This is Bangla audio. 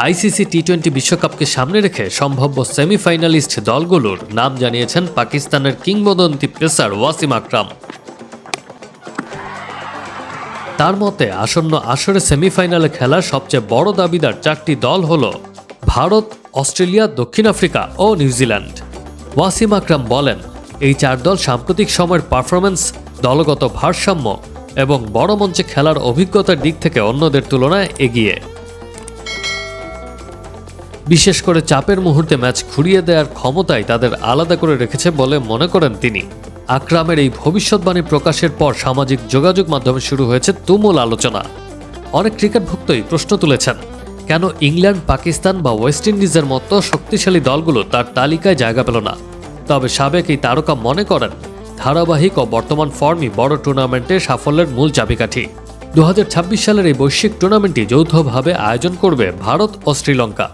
আইসিসি টি-20 বিশ্বকাপকে সামনে রেখে সম্ভাব্য সেমিফাইনালিস্ট দলগুলোর নাম জানিয়েছেন পাকিস্তানের কিংবদন্তি পেসার ওয়াসিম আকরাম। তার মতে আসন্ন আসরে সেমিফাইনালে খেলার সবচেয়ে বড় দাবিদার 4টি দল হল ভারত, অস্ট্রেলিয়া, দক্ষিণ আফ্রিকা ও নিউজিল্যান্ড। ওয়াসিম আকরাম বলেন, এই 4 দল সাম্প্রতিক সময়ের পারফরম্যান্স, দলগত ভারসাম্য এবং বড় মঞ্চে খেলার অভিজ্ঞতার দিক থেকে অন্যদের তুলনায় এগিয়ে। বিশেষ করে চাপের মুহূর্তে ম্যাচ ঘুরিয়ে দেওয়ার ক্ষমতাই তাদের আলাদা করে রেখেছে বলে মনে করেন তিনি। আকরামের এই ভবিষ্যৎবাণী প্রকাশের পর সামাজিক যোগাযোগ মাধ্যমে শুরু হয়েছে তুমুল আলোচনা। অনেক ক্রিকেট ভক্তই প্রশ্ন তুলেছেন, কেন ইংল্যান্ড, পাকিস্তান বা ওয়েস্ট ইন্ডিজের মতো শক্তিশালী দলগুলো তার তালিকায় জায়গা পেল না। তবে সাবেক এই তারকা মনে করেন, ধারাবাহিক ও বর্তমান ফর্মই বড় টুর্নামেন্টে সাফল্যের মূল চাবিকাঠি। 2026 সালের এই বৈশ্বিক টুর্নামেন্টটি যৌথভাবে আয়োজন করবে ভারত ও শ্রীলঙ্কা।